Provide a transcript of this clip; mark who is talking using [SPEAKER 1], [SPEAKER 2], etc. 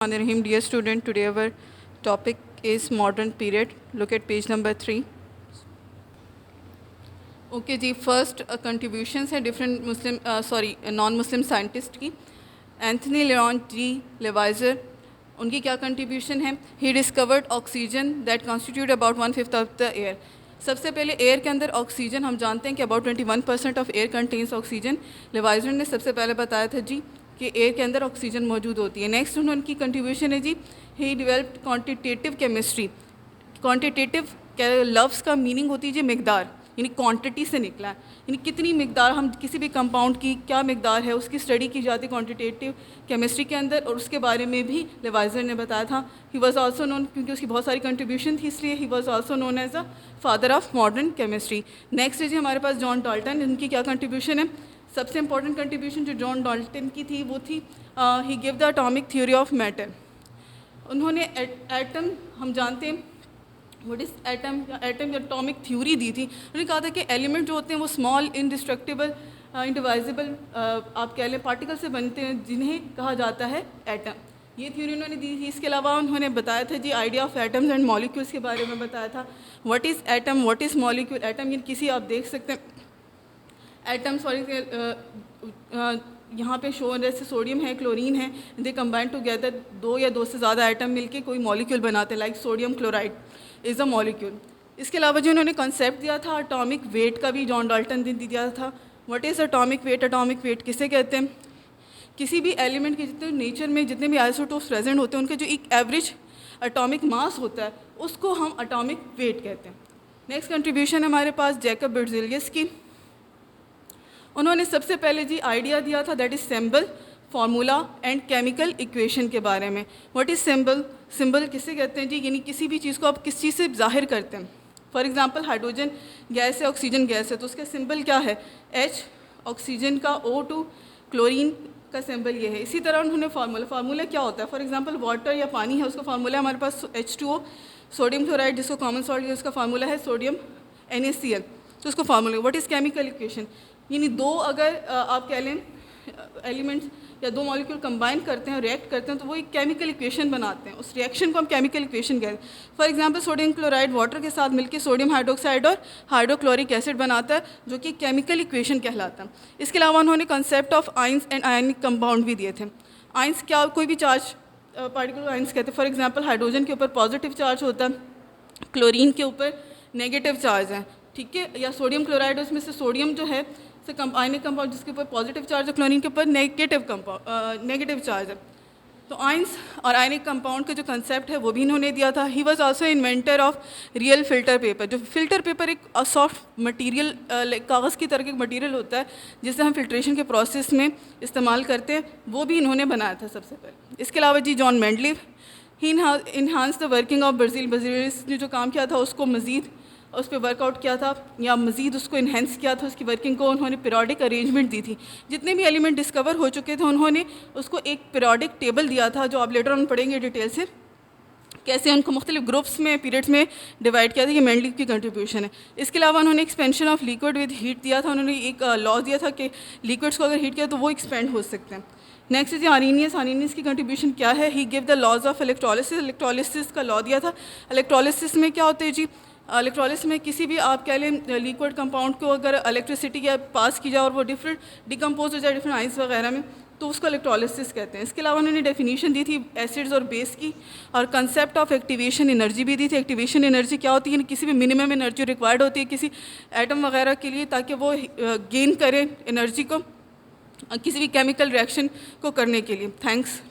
[SPEAKER 1] Rahim, dear student, today our topic is modern period. Look at page number 3. Okay जी, first contributions हैं different non Muslim scientist की. Antoine Laurent de Lavoisier, उनकी क्या contribution है? He discovered oxygen that constitute about 1/5 of the air. सबसे पहले air के अंदर ऑक्सीजन, हम जानते हैं कि about 21% of air contains oxygen. Lavoisier ने सबसे पहले बताया था जी कि एयर के अंदर ऑक्सीजन मौजूद होती है. नेक्स्ट उनकी कंट्रीब्यूशन है जी, he developed quantitative chemistry. Quantitative लफ्ज़ का मीनिंग होती है जी मिकदार, यानी क्वांटिटी से निकला है, यानी कितनी मिकदार, हम किसी भी कंपाउंड की क्या मिकदार है उसकी स्टडी की जाती है क्वांटिटेटिव केमिस्ट्री के अंदर, और उसके बारे में भी लेवाइजर ने बताया था. ही वाज आल्सो नोन, क्योंकि उसकी बहुत सारी कंट्रीब्यूशन थी इसलिए he was also known as a father of modern chemistry. Next है जी हमारे पास जॉन डाल्टन. इनकी क्या कंट्रीब्यूशन है? सबसे इंपॉर्टेंट कंट्रीब्यूशन जो जॉन डाल्टन की थी वो थी he give the atomic theory of matter. उन्होंने एटम, हम जानते हैं what is atom, atom atomic theory दी थी. उन्होंने कहा था कि एलिमेंट जो होते हैं वो स्मॉल इनडिस्ट्रक्टिबल इंडिवाइजिबल आप कह लें पार्टिकल से बनते हैं जिन्हें कहा जाता है एटम. ये थ्योरी उन्होंने दी थी. इसके अलावा उन्होंने बताया था जी idea of atoms and molecules के बारे में बताया था. What is atom, what is molecule. Atom ये किसी आप देख सकते हैं एटम, यहाँ पे शो जैसे सोडियम है, क्लोरीन है, दे कंबाइन टुगेदर, दो या दो से ज़्यादा एटम मिलके कोई मॉलिक्यूल बनाते हैं, like sodium chloride is a molecule. इसके अलावा जो उन्होंने कॉन्सेप्ट दिया था एटॉमिक वेट का भी जॉन डाल्टन ने दिया था. What is atomic weight. Atomic weight किसे कहते हैं? किसी भी एलिमेंट के जितने नेचर में जितने भी आइसोटोप्स प्रेजेंट होते हैं उनके जो एक एवरेज एटॉमिक मास होता है उसको हम एटॉमिक वेट कहते हैं. नेक्स्ट कंट्रीब्यूशन हमारे पास जैकब बेrzelius की. उन्होंने सबसे पहले जी आइडिया दिया था that is symbol, formula and chemical equation के बारे में. What is symbol. सिंबल किसे कहते हैं जी, यानी किसी भी चीज़ को आप किस चीज़ से जाहिर करते हैं. फॉर एग्जांपल हाइड्रोजन गैस है, ऑक्सीजन गैस है, तो उसका सिंबल क्या है? H. ऑक्सीजन का O2, क्लोरीन का सिंबल ये है. इसी तरह उन्होंने फार्मूला क्या होता है? फॉर एग्जांपल वाटर या पानी है, उसका फार्मूला है हमारे पास H2O. सोडियम क्लोराइड जिसको कॉमन सॉल्ट है उसका फार्मूला है सोडियम NaCl, तो उसको formula. What is chemical equation. यानी दो अगर आप कह लें एलिमेंट्स या दो मॉलिक्यूल कंबाइन करते हैं, रिएक्ट करते हैं, तो वो एक केमिकल इक्वेशन बनाते हैं. उस रिएक्शन को हम केमिकल इक्वेशन कहते हैं. For example sodium chloride water के साथ मिलकर सोडियम हाइड्रोक्साइड और हाइड्रोक्लोरिक एसिड बनाता है जो कि केमिकल इक्वेशन कहलाता है. इसके अलावा उन्होंने concept of ions and ionic compound भी दिए थे. आइंस क्या, कोई भी चार्ज पार्टिकल आइंस कहते हैं. फॉर एग्जाम्पल हाइड्रोजन के ऊपर पॉजिटिव चार्ज होता है, क्लोरीन के ऊपर नेगेटिव चार्ज है, ठीक है, या सोडियम क्लोराइड उसमें से सोडियम जो है आयनिक कंपाउंड जिसके ऊपर पॉजिटिव चार्ज है, क्लोरीन के ऊपर नेगेटिव चार्ज है. तो आइंस और आयनिक कंपाउंड का जो कंसेप्ट है वो भी इन्होंने दिया था. ही was also inventor of real filter paper. जो फिल्टर पेपर एक सॉफ्ट मटेरियल, कागज़ की तरह का मटेरियल होता है जिसे हम फिल्ट्रेशन के प्रोसेस में इस्तेमाल करते हैं, वो भी इन्होंने बनाया था सबसे पहले. इसके अलावा जी John Mendeleev, he enhance the working of बेrzelius ने जो काम किया था उसको मज़ीद उस पर वर्कआउट किया था या मज़ीद उसको इन्हेंस किया था, उसकी वर्किंग को. उन्होंने पीरियोडिक अरेंजमेंट दी थी. जितने भी एलिमेंट डिस्कवर हो चुके थे उन्होंने उसको एक पीरियोडिक टेबल दिया था जो आप लेटर ऑन पढ़ेंगे डिटेल से, कैसे उनको मुख्तलिफ ग्रुप्स में पीरियड्स में डिवाइड किया था. ये मेंडलीव की कंट्रीब्यूशन है. इसके अलावा उन्होंने expansion of liquid with heat दिया था. उन्होंने एक लॉ दिया था कि लिक्विड्स को अगर हीट किया तो वो एक्सपेंड हो सकते हैं. नेक्स्ट इज आर्नीनियस की कंट्रीब्यूशन क्या है? He give the laws of electrolysis. Electrolysis का लॉ दिया था. इलेक्ट्रोलिसिस में क्या होते हैं जी, इलेक्ट्रोलिसिस में किसी भी आप कह लें लिक्विड कंपाउंड को अगर इलेक्ट्रिसिटी या पास की जाए और वो डिफरेंट डिकम्पोज हो जाए डिफरेंट आइंस वगैरह में, तो उसको इलेक्ट्रोलिसिस कहते हैं. इसके अलावा उन्होंने डेफिनेशन दी थी एसिड्स और बेस की, और कंसेप्ट ऑफ एक्टिवेशन एनर्जी भी दी थी. एक्टिवेशन एनर्जी क्या होती है? किसी भी मिनिमम एनर्जी रिक्वायर्ड होती है किसी एटम वगैरह के लिए ताकि वो गेन करें एनर्जी को किसी भी केमिकल रिएक्शन को करने के लिए. थैंक्स.